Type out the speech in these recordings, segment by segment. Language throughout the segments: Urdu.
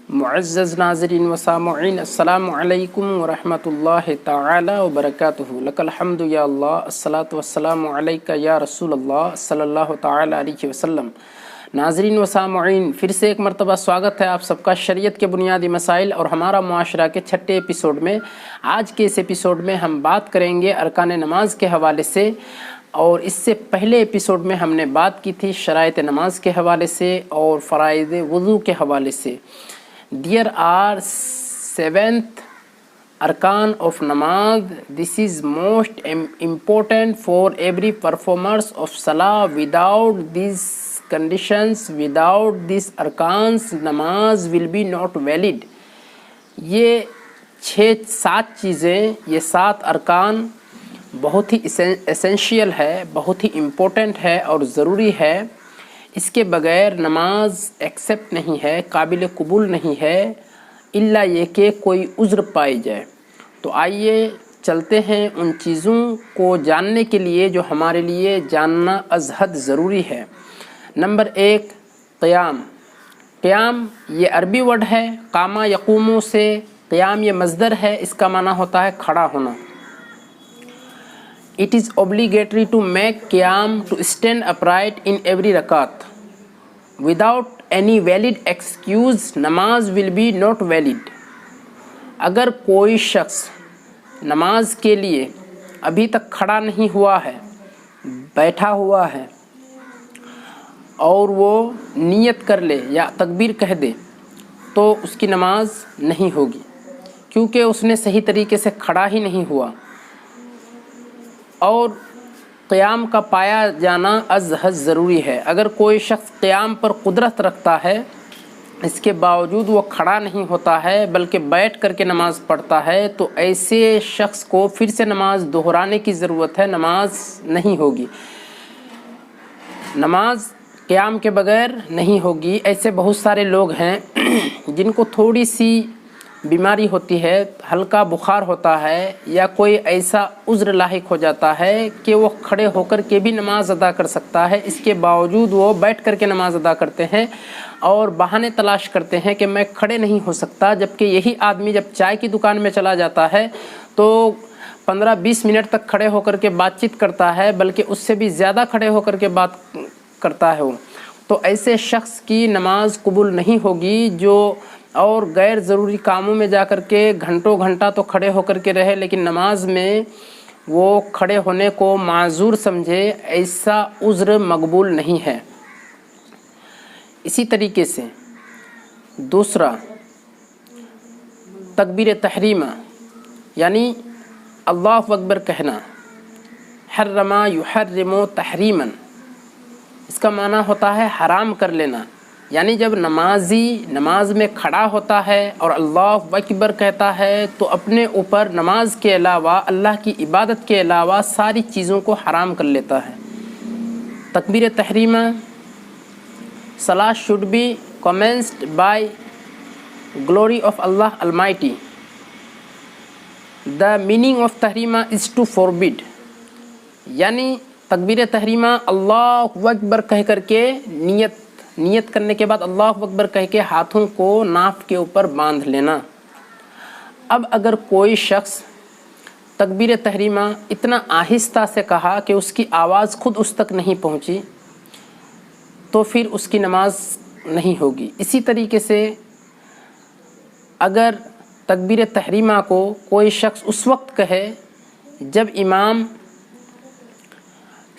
معزز ناظرین و سامعین، السلام علیکم ورحمۃ اللہ تعالی وبرکاتہ۔ لک الحمد یا اللہ، الصلاۃ والسلام علیک یا رسول اللہ صلی اللہ تعالی علیہ وسلم۔ ناظرین و سامعین، پھر سے ایک مرتبہ سواگت ہے آپ سب کا شریعت کے بنیادی مسائل اور ہمارا معاشرہ کے چھٹے ایپیسوڈ میں۔ آج کے اس ایپیسوڈ میں ہم بات کریں گے ارکان نماز کے حوالے سے، اور اس سے پہلے ایپیسوڈ میں ہم نے بات کی تھی شرائط نماز کے حوالے سے اور فرائض وضو کے حوالے سے۔ There are 7 arkan of namaz. This is most important for every performers of salah. Without these conditions, without these arkans, namaz will be not valid. یہ 7 چیزیں، یہ 7 ارکان بہت ہی اسینشیل ہے، بہت ہی امپورٹنٹ ہے اور ضروری ہے۔ اس کے بغیر نماز ایکسیپٹ نہیں ہے، قابل قبول نہیں ہے، الا یہ کہ کوئی عذر پائی جائے۔ تو آئیے چلتے ہیں ان چیزوں کو جاننے کے لیے جو ہمارے لیے جاننا از حد ضروری ہے۔ نمبر 1، قیام۔ قیام یہ عربی ورڈ ہے، قامہ یقومو سے، قیام یہ مصدر ہے، اس کا معنی ہوتا ہے کھڑا ہونا۔ It is obligatory to make qiyam, to stand upright in every rakat. Without any valid excuse, namaz will be not valid. اگر کوئی شخص نماز کے لیے ابھی تک کھڑا نہیں ہوا ہے، بیٹھا ہوا ہے، اور وہ نیت کر لے یا تکبیر کہہ دے تو اس کی نماز نہیں ہوگی، کیونکہ اس نے صحیح طریقے سے کھڑا ہی نہیں ہوا۔ اور قیام کا پایا جانا از حد ضروری ہے۔ اگر کوئی شخص قیام پر قدرت رکھتا ہے، اس کے باوجود وہ کھڑا نہیں ہوتا ہے بلکہ بیٹھ کر کے نماز پڑھتا ہے، تو ایسے شخص کو پھر سے نماز دہرانے کی ضرورت ہے، نماز نہیں ہوگی، نماز قیام کے بغیر نہیں ہوگی۔ ایسے بہت سارے لوگ ہیں جن کو تھوڑی سی بیماری ہوتی ہے، ہلکا بخار ہوتا ہے، یا کوئی ایسا عذر لاحق ہو جاتا ہے کہ وہ کھڑے ہو کر کے بھی نماز ادا کر سکتا ہے، اس کے باوجود وہ بیٹھ کر کے نماز ادا کرتے ہیں اور بہانے تلاش کرتے ہیں کہ میں کھڑے نہیں ہو سکتا، جبکہ یہی آدمی جب چائے کی دکان میں چلا جاتا ہے تو 15-20 منٹ تک کھڑے ہو کر کے بات چیت کرتا ہے، بلکہ اس سے بھی زیادہ کھڑے ہو کر کے بات کرتا ہے وہ۔ تو ایسے شخص کی نماز قبول نہیں ہوگی جو اور غیر ضروری کاموں میں جا کر کے گھنٹوں گھنٹہ تو کھڑے ہو کر کے رہے، لیکن نماز میں وہ کھڑے ہونے کو معذور سمجھے، ایسا عذر مقبول نہیں ہے۔ اسی طریقے سے دوسرا، تکبیر تحریمہ، یعنی اللہ اکبر کہنا، حرم یحرم تحریما، اس کا معنی ہوتا ہے حرام کر لینا۔ یعنی جب نمازی نماز میں کھڑا ہوتا ہے اور اللہ اکبر کہتا ہے تو اپنے اوپر نماز کے علاوہ، اللہ کی عبادت کے علاوہ ساری چیزوں کو حرام کر لیتا ہے۔ تکبیر تحریمہ، Salah should be commenced by glory of Allah Almighty. The meaning of تحریمہ is to forbid. یعنی تکبیر تحریمہ اللہ اکبر کہہ کر کے نیت کرنے کے بعد اللہ اکبر کہہ کے ہاتھوں کو ناف کے اوپر باندھ لینا۔ اب اگر کوئی شخص تکبیر تحریمہ اتنا آہستہ سے کہا کہ اس کی آواز خود اس تک نہیں پہنچی، تو پھر اس کی نماز نہیں ہوگی۔ اسی طریقے سے اگر تکبیر تحریمہ کو کوئی شخص اس وقت کہے جب امام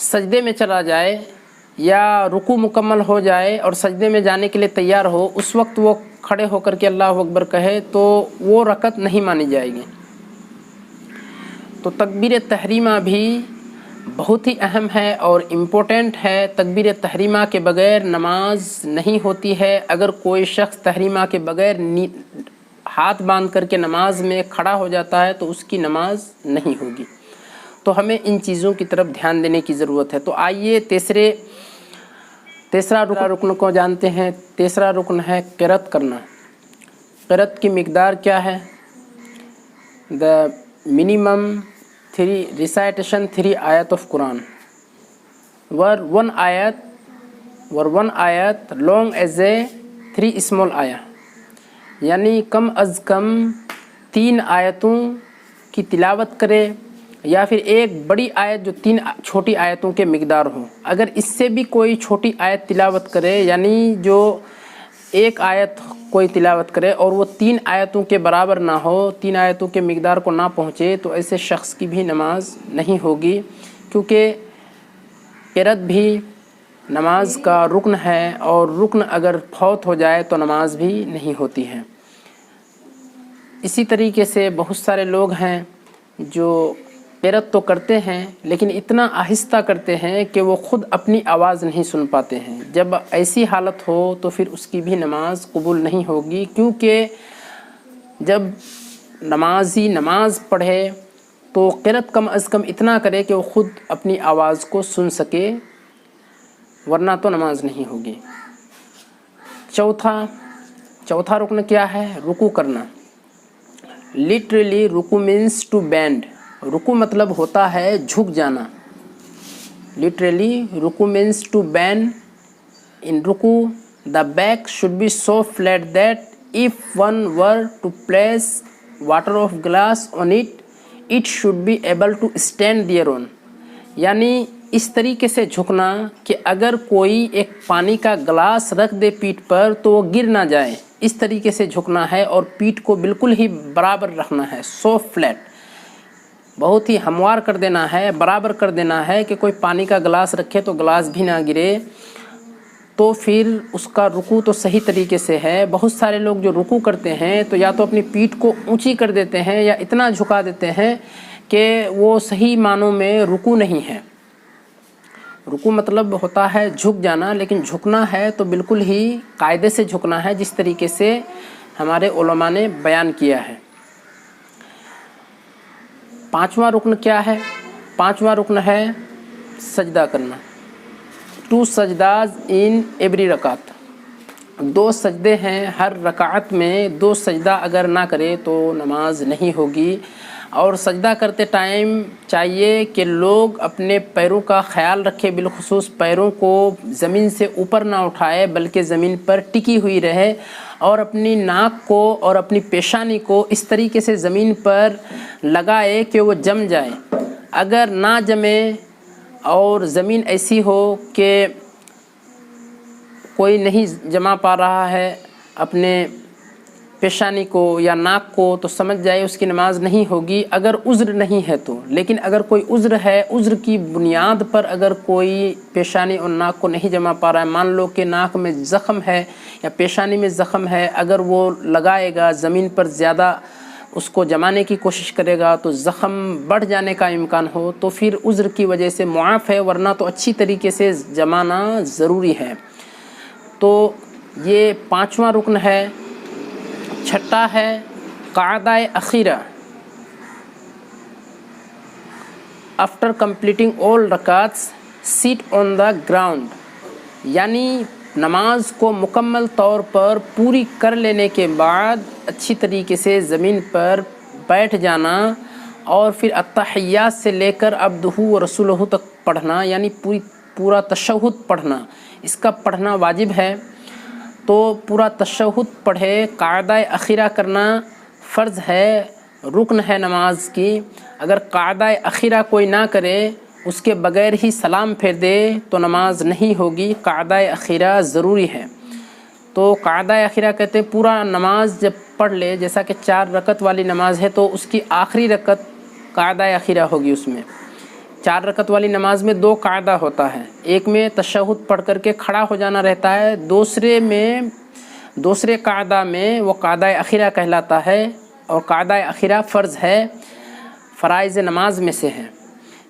سجدے میں چلا جائے یا رکوع مکمل ہو جائے اور سجدے میں جانے کے لیے تیار ہو، اس وقت وہ کھڑے ہو کر کے اللہ اکبر کہے تو وہ رکعت نہیں مانی جائے گی۔ تو تکبیر تحریمہ بھی بہت ہی اہم ہے اور امپورٹنٹ ہے۔ تکبیر تحریمہ کے بغیر نماز نہیں ہوتی ہے۔ اگر کوئی شخص تحریمہ کے بغیر ہاتھ باندھ کر کے نماز میں کھڑا ہو جاتا ہے تو اس کی نماز نہیں ہوگی۔ تو ہمیں ان چیزوں کی طرف دھیان دینے کی ضرورت ہے۔ تو آئیے تیسرا رکن کو جانتے ہیں۔ تیسرا رکن ہے قرأت کرنا۔ قرأت کی مقدار کیا ہے؟ The minimum 3 recitation 3 ayat of Quran, where one ayat long as a 3 small ayah. یعنی کم از کم 3 آیتوں کی تلاوت کرے، یا پھر ایک بڑی آیت جو 3 چھوٹی آیتوں کے مقدار ہوں۔ اگر اس سے بھی کوئی چھوٹی آیت تلاوت کرے، یعنی جو ایک آیت کوئی تلاوت کرے اور وہ 3 آیتوں کے برابر نہ ہو، 3 آیتوں کے مقدار کو نہ پہنچے، تو ایسے شخص کی بھی نماز نہیں ہوگی، کیونکہ قرأت بھی نماز کا رکن ہے، اور رکن اگر فوت ہو جائے تو نماز بھی نہیں ہوتی ہے۔ اسی طریقے سے بہت سارے لوگ ہیں جو قرأت تو کرتے ہیں لیکن اتنا آہستہ کرتے ہیں کہ وہ خود اپنی آواز نہیں سن پاتے ہیں۔ جب ایسی حالت ہو تو پھر اس کی بھی نماز قبول نہیں ہوگی، کیونکہ جب نمازی نماز پڑھے تو قرأت کم از کم اتنا کرے کہ وہ خود اپنی آواز کو سن سکے، ورنہ تو نماز نہیں ہوگی۔ چوتھا رکن کیا ہے؟ رکوع کرنا۔ لٹرلی رکوع مینس ٹو بینڈ۔ رکوع مطلب ہوتا ہے جھک جانا۔ لٹرلی رکوع مینس ٹو بینڈ۔ ان رکوع the back should be so flat that if one were to place water of glass on it, it should be able to stand thereon۔ یعنی اس طریقے سے جھکنا کہ اگر کوئی ایک پانی کا گلاس رکھ دے پیٹھ پر تو وہ گر نہ جائے، اس طریقے سے جھکنا ہے، اور پیٹھ کو بالکل ہی برابر رکھنا ہے، سو فلیٹ، بہت ہی ہموار کر دینا ہے، برابر کر دینا ہے کہ کوئی پانی کا گلاس رکھے تو گلاس بھی نہ گرے، تو پھر اس کا رکوع تو صحیح طریقے سے ہے۔ بہت سارے لوگ جو رکوع کرتے ہیں تو یا تو اپنی پیٹھ کو اونچی کر دیتے ہیں یا اتنا جھکا دیتے ہیں کہ وہ صحیح معنوں میں رکوع نہیں ہے۔ رکوع مطلب ہوتا ہے جھک جانا، لیکن جھکنا ہے تو بالکل ہی قاعدے سے جھکنا ہے، جس طریقے سے ہمارے علماء نے بیان کیا ہے۔ 5واں رکن کیا ہے؟ 5واں رکن ہے سجدہ کرنا۔ 2 سجداز ان ایوری رکعت۔ 2 سجدے ہیں ہر رکعت میں، 2 سجدہ اگر نہ کرے تو نماز نہیں ہوگی۔ اور سجدہ کرتے ٹائم چاہیے کہ لوگ اپنے پیروں کا خیال رکھے، بالخصوص پیروں کو زمین سے اوپر نہ اٹھائے بلکہ زمین پر ٹکی ہوئی رہے، اور اپنی ناک کو اور اپنی پیشانی کو اس طریقے سے زمین پر لگائے کہ وہ جم جائے۔ اگر نہ جمے اور زمین ایسی ہو کہ کوئی نہیں جما پا رہا ہے اپنے پیشانی کو یا ناک کو، تو سمجھ جائے اس کی نماز نہیں ہوگی، اگر عذر نہیں ہے تو۔ لیکن اگر کوئی عذر ہے، عذر کی بنیاد پر اگر کوئی پیشانی اور ناک کو نہیں جما پا رہا ہے، مان لو کہ ناک میں زخم ہے یا پیشانی میں زخم ہے، اگر وہ لگائے گا زمین پر زیادہ اس کو جمانے کی کوشش کرے گا تو زخم بڑھ جانے کا امکان ہو، تو پھر عذر کی وجہ سے معاف ہے، ورنہ تو اچھی طریقے سے جمانا ضروری ہے۔ تو یہ 5واں رکن ہے۔ 6واں ہے قاعدہ اخیرہ۔ آفٹر کمپلیٹنگ آل رکعتس سیٹ آن دا گراؤنڈ، یعنی نماز کو مکمل طور پر پوری کر لینے کے بعد اچھی طریقے سے زمین پر بیٹھ جانا، اور پھر التحیات سے لے کر عبدہ و رسولہ تک پڑھنا، یعنی پورا تشہد پڑھنا۔ اس کا پڑھنا واجب ہے، تو پورا تشہد پڑھے۔ قاعدہ اخیرہ کرنا فرض ہے، رکن ہے نماز کی۔ اگر قاعدہ اخیرہ کوئی نہ کرے، اس کے بغیر ہی سلام پھیر دے تو نماز نہیں ہوگی۔ قاعدہ اخیرہ ضروری ہے۔ تو قاعدہ اخیرہ کہتے ہیں پورا نماز جب پڑھ لے، جیسا کہ 4 رکعت والی نماز ہے تو اس کی آخری رکعت قاعدہ اخیرہ ہوگی۔ اس میں 4 رکعت والی نماز میں 2 قاعدہ ہوتا ہے، ایک میں تشہد پڑھ کر کے کھڑا ہو جانا رہتا ہے، دوسرے قاعدہ میں وہ قاعدہ اخیرہ کہلاتا ہے، اور قاعدہ اخیرہ فرض ہے، فرائض نماز میں سے ہے۔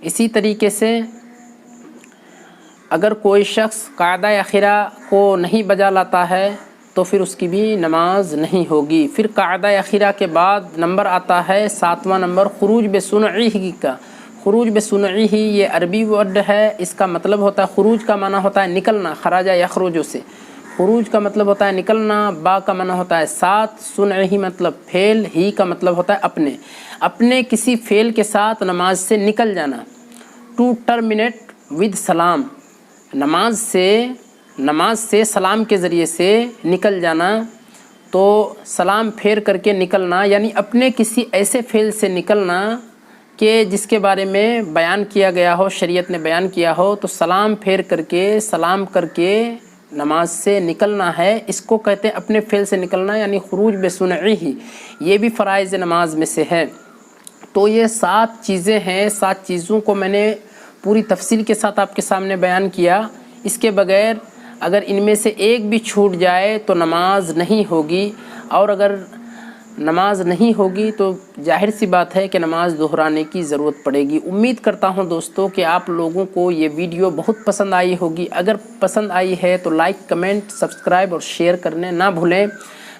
اسی طریقے سے اگر کوئی شخص قاعدہ اخیرہ کو نہیں بجا لاتا ہے تو پھر اس کی بھی نماز نہیں ہوگی۔ پھر قاعدہ اخیرہ کے بعد نمبر آتا ہے 7واں نمبر خروج بسنعہ کا۔ خروج بسنعہ یہ عربی ورڈ ہے، اس کا مطلب ہوتا ہے، خروج کا معنی ہوتا ہے نکلنا، خراج یخرج سے خروج کا مطلب ہوتا ہے نکلنا، با کا معنی ہوتا ہے ساتھ، سنعہ مطلب فعل، ہی کا مطلب ہوتا ہے اپنے کسی فعل کے ساتھ نماز سے نکل جانا۔ ٹو ٹرمینیٹ ود سلام، نماز سے سلام کے ذریعے سے نکل جانا۔ تو سلام پھیر کر کے نکلنا، یعنی اپنے کسی ایسے فعل سے نکلنا کہ جس کے بارے میں بیان کیا گیا ہو، شریعت نے بیان کیا ہو، تو سلام پھیر کر کے سلام کر کے نماز سے نکلنا ہے، اس کو کہتے ہیں اپنے فعل سے نکلنا، یعنی خروج بصنعہ، یہ بھی فرائض نماز میں سے ہے۔ تو یہ 7 چیزیں ہیں، 7 چیزوں کو میں نے پوری تفصیل کے ساتھ آپ کے سامنے بیان کیا۔ اس کے بغیر اگر ان میں سے ایک بھی چھوٹ جائے تو نماز نہیں ہوگی، اور اگر نماز نہیں ہوگی تو ظاہر سی بات ہے کہ نماز دہرانے کی ضرورت پڑے گی۔ امید کرتا ہوں دوستو کہ آپ لوگوں کو یہ ویڈیو بہت پسند آئی ہوگی۔ اگر پسند آئی ہے تو لائک، کمنٹ، سبسکرائب اور شیئر کرنے نہ بھولیں،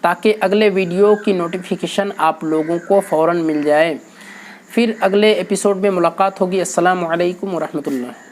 تاکہ اگلے ویڈیو کی نوٹیفیکیشن آپ لوگوں کو فوراً مل جائے۔ پھر اگلے ایپیسوڈ میں ملاقات ہوگی۔ السلام علیکم ورحمۃ اللہ۔